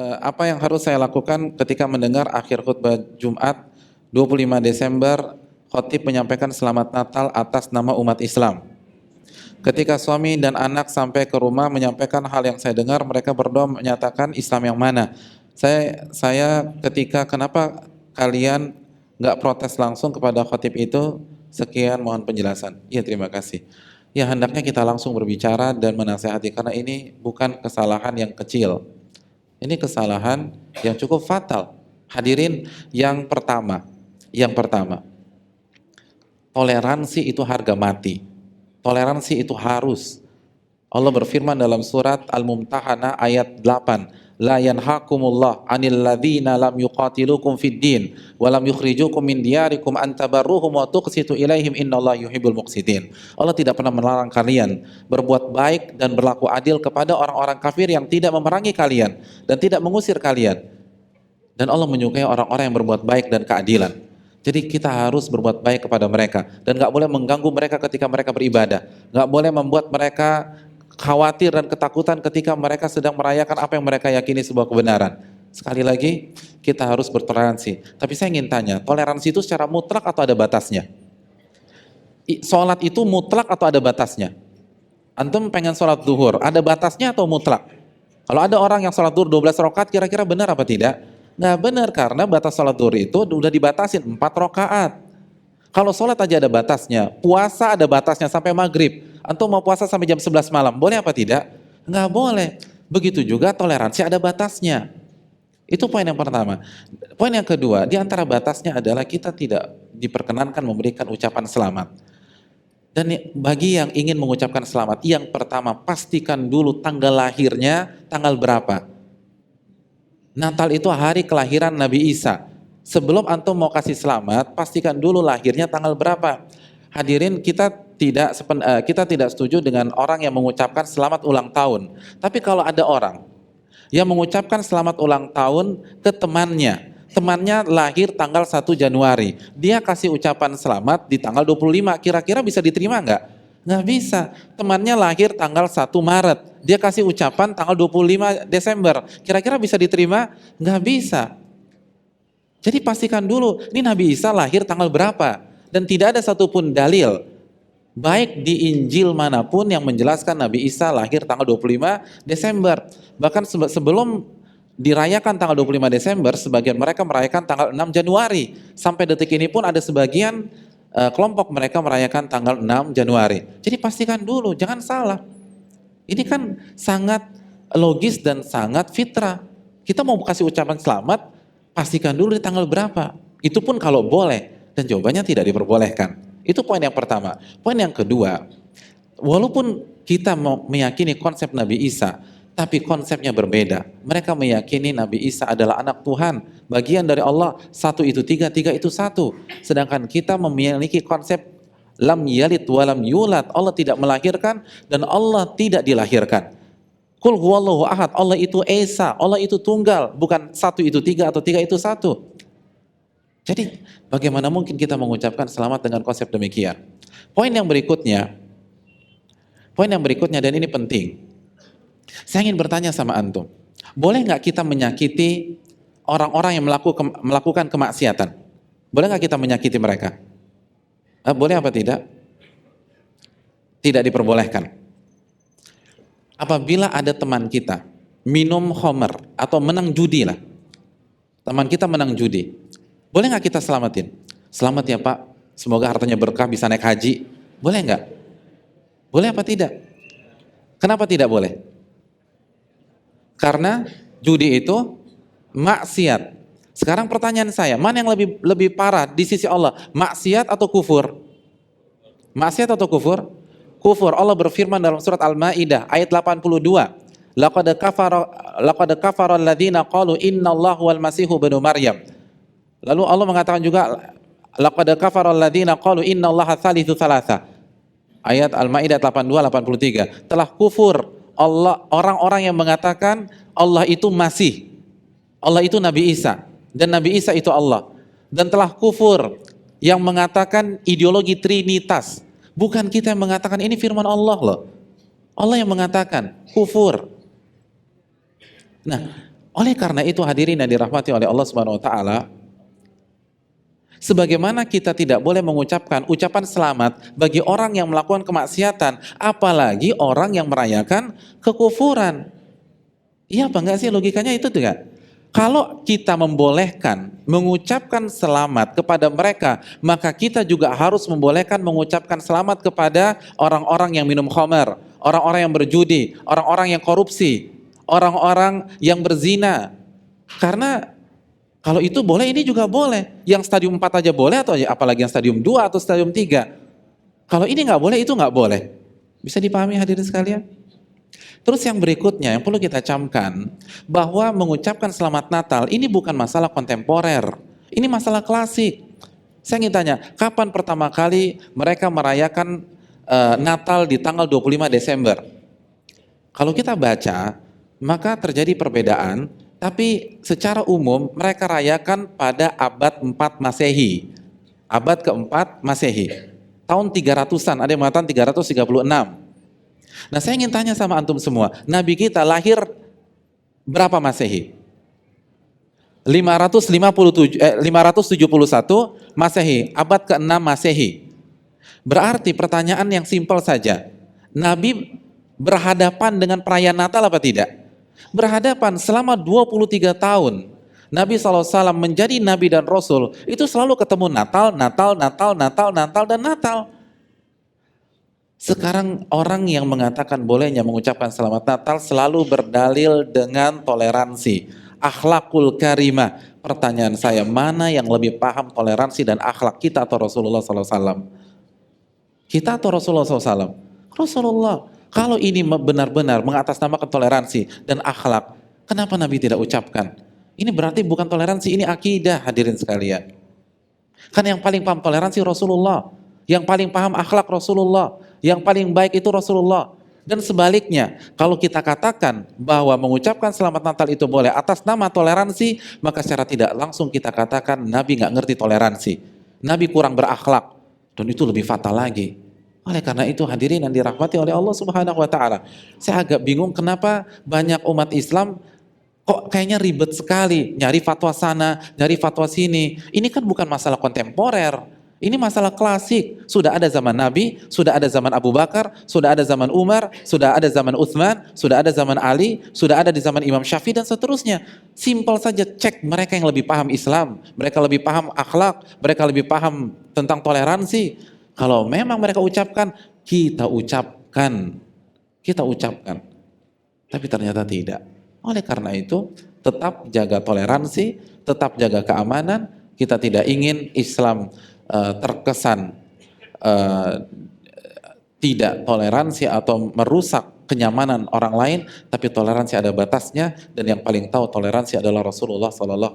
Apa yang harus saya lakukan ketika mendengar akhir khutbah Jumat 25 Desember khotib menyampaikan selamat Natal atas nama umat Islam. Ketika suami dan anak sampai ke rumah menyampaikan hal yang saya dengar, mereka berdoa menyatakan Islam yang mana. Saya ketika kenapa kalian nggak protes langsung kepada khotib itu? Sekian, mohon penjelasan. Iya, terima kasih. Ya, hendaknya kita langsung berbicara dan menasehati karena ini bukan kesalahan yang kecil. Ini kesalahan yang cukup fatal. Hadirin, yang pertama, toleransi itu harga mati. Toleransi itu harus. Allah berfirman dalam surat Al-Mumtahanah ayat 8, la yanhakumullah 'anil ladzina lam yuqatilukum fid din wa lam yukhrijukum min diyarikum an tabarruhum wa tuqsitu ilaihim innallaha yuhibbul muqsitin. Allah tidak pernah melarang kalian berbuat baik dan berlaku adil kepada orang-orang kafir yang tidak memerangi kalian dan tidak mengusir kalian. Dan Allah menyukai orang-orang yang berbuat baik dan keadilan. Jadi kita harus berbuat baik kepada mereka dan nggak boleh mengganggu mereka ketika mereka beribadah, nggak boleh membuat mereka khawatir dan ketakutan ketika mereka sedang merayakan apa yang mereka yakini sebuah kebenaran. Sekali lagi, kita harus bertoleransi. Tapi saya ingin tanya, toleransi itu secara mutlak atau ada batasnya? Sholat itu mutlak atau ada batasnya? Antum pengen sholat duhur, ada batasnya atau mutlak? Kalau ada orang yang sholat duhur 12 rakaat, kira-kira benar apa tidak? Nggak benar, karena batas sholat duhur itu udah dibatasin 4 rakaat. Kalau sholat aja ada batasnya, puasa ada batasnya sampai maghrib. Antum mau puasa sampai jam 11 malam, boleh apa tidak? Nggak boleh. Begitu juga toleransi ada batasnya. Itu poin yang pertama. Poin yang kedua, di antara batasnya adalah kita tidak diperkenankan memberikan ucapan selamat. Dan bagi yang ingin mengucapkan selamat, yang pertama pastikan dulu tanggal lahirnya, tanggal berapa. Natal itu hari kelahiran Nabi Isa. Sebelum antum mau kasih selamat, pastikan dulu lahirnya tanggal berapa. Hadirin, kita tidak setuju dengan orang yang mengucapkan selamat ulang tahun. Tapi kalau ada orang yang mengucapkan selamat ulang tahun ke temannya lahir tanggal 1 Januari, dia kasih ucapan selamat di tanggal 25, kira-kira bisa diterima nggak? Nggak bisa. Temannya lahir tanggal 1 Maret, dia kasih ucapan tanggal 25 Desember, kira-kira bisa diterima? Nggak bisa. Jadi pastikan dulu, ini Nabi Isa lahir tanggal berapa? Dan tidak ada satupun dalil, baik di Injil manapun yang menjelaskan Nabi Isa lahir tanggal 25 Desember. Bahkan sebelum dirayakan tanggal 25 Desember, sebagian mereka merayakan tanggal 6 Januari. Sampai detik ini pun ada sebagian kelompok mereka merayakan tanggal 6 Januari. Jadi pastikan dulu, jangan salah. Ini kan sangat logis dan sangat fitrah. Kita mau kasih ucapan selamat, pastikan dulu di tanggal berapa. Itu pun kalau boleh, dan jawabannya tidak diperbolehkan. Itu poin yang pertama. Poin yang kedua, walaupun kita meyakini konsep Nabi Isa, tapi konsepnya berbeda. Mereka meyakini Nabi Isa adalah anak Tuhan, bagian dari Allah, satu itu tiga, tiga itu satu. Sedangkan kita memiliki konsep lam yalid walam yulad, Allah tidak melahirkan dan Allah tidak dilahirkan. Qul huwallahu ahad, Allah itu esa, Allah itu tunggal, bukan satu itu tiga atau tiga itu satu. Jadi bagaimana mungkin kita mengucapkan selamat dengan konsep demikian? Poin yang berikutnya dan ini penting. Saya ingin bertanya sama antum, boleh nggak kita menyakiti orang-orang yang melakukan kemaksiatan? Boleh nggak kita menyakiti mereka? Boleh apa tidak? Tidak diperbolehkan. Apabila ada teman kita minum khamr atau menang judi lah, teman kita menang judi, boleh nggak kita selamatin? Selamat ya Pak, semoga hartanya berkah bisa naik haji. Boleh nggak? Boleh apa tidak? Kenapa tidak boleh? Karena judi itu maksiat. Sekarang pertanyaan saya, mana yang lebih parah di sisi Allah? Maksiat atau kufur? Maksiat atau kufur? Kufur. Allah berfirman dalam surat Al-Maidah ayat 82. Laqad kafara alladziina qalu innallahu wal masihu ibnu Maryam. Lalu Allah mengatakan juga laqad kafara alladziina qalu innallaha tsalitsu tsalatsa. Ayat Al-Maidah 82-83. Telah kufur orang-orang yang mengatakan Allah itu Masih, Allah itu Nabi Isa, dan Nabi Isa itu Allah. Dan telah kufur yang mengatakan ideologi Trinitas. Bukan kita yang mengatakan, ini firman Allah loh. Allah yang mengatakan kufur. Nah, Oleh karena itu hadirin yang dirahmati oleh Allah Subhanahu wa taala, sebagaimana kita tidak boleh mengucapkan ucapan selamat bagi orang yang melakukan kemaksiatan, apalagi orang yang merayakan kekufuran. Iya apa enggak sih logikanya itu tuh enggak? Kalau kita membolehkan mengucapkan selamat kepada mereka, maka kita juga harus membolehkan mengucapkan selamat kepada orang-orang yang minum khamar, orang-orang yang berjudi, orang-orang yang korupsi, orang-orang yang berzina. Karena kalau itu boleh, ini juga boleh. Yang stadium 4 aja boleh, atau apalagi yang stadium 2 atau stadium 3. Kalau ini nggak boleh, itu nggak boleh. Bisa dipahami hadirin sekalian? Terus yang berikutnya yang perlu kita camkan, bahwa mengucapkan selamat Natal ini bukan masalah kontemporer, ini masalah klasik. Saya ingin tanya, kapan pertama kali mereka merayakan Natal di tanggal 25 Desember? Kalau kita baca, maka terjadi perbedaan, tapi secara umum mereka rayakan pada abad 4 Masehi. Abad keempat Masehi. Tahun 300-an, ada yang mengatakan 336. Nah saya ingin tanya sama antum semua, Nabi kita lahir berapa Masehi? 571 Masehi, abad ke-6 Masehi. Berarti pertanyaan yang simpel saja, Nabi berhadapan dengan perayaan Natal apa tidak? Berhadapan selama 23 tahun. Nabi SAW menjadi Nabi dan Rasul, itu selalu ketemu Natal, Natal, Natal, Natal, Natal, dan Natal. Sekarang orang yang mengatakan bolehnya mengucapkan selamat Natal selalu berdalil dengan toleransi, akhlakul karimah. Pertanyaan saya, mana yang lebih paham toleransi dan akhlak, kita atau Rasulullah SAW? Kita atau Rasulullah SAW? Rasulullah. Kalau ini benar-benar mengatasnamakan toleransi dan akhlak, kenapa Nabi tidak ucapkan? Ini berarti bukan toleransi, ini akidah hadirin sekalian. Kan yang paling paham toleransi Rasulullah, yang paling paham akhlak Rasulullah, yang paling baik itu Rasulullah. Dan sebaliknya, kalau kita katakan bahwa mengucapkan selamat Natal itu boleh atas nama toleransi, maka secara tidak langsung kita katakan Nabi nggak ngerti toleransi, Nabi kurang berakhlak, dan itu lebih fatal lagi. Oleh karena itu hadirin yang dirahmati oleh Allah Subhanahu wa taala, saya agak bingung kenapa banyak umat Islam kok kayaknya ribet sekali nyari fatwa sana, nyari fatwa sini. Ini kan bukan masalah kontemporer, ini masalah klasik. Sudah ada zaman Nabi, sudah ada zaman Abu Bakar, sudah ada zaman Umar, sudah ada zaman Utsman, sudah ada zaman Ali, sudah ada di zaman Imam Syafi'i dan seterusnya. Simpel saja, cek mereka yang lebih paham Islam, mereka lebih paham akhlak, mereka lebih paham tentang toleransi. Kalau memang mereka ucapkan, kita ucapkan. Kita ucapkan. Tapi ternyata tidak. Oleh karena itu, tetap jaga toleransi, tetap jaga keamanan. Kita tidak ingin Islam terkesan tidak toleransi atau merusak kenyamanan orang lain, tapi toleransi ada batasnya, dan yang paling tahu toleransi adalah Rasulullah SAW.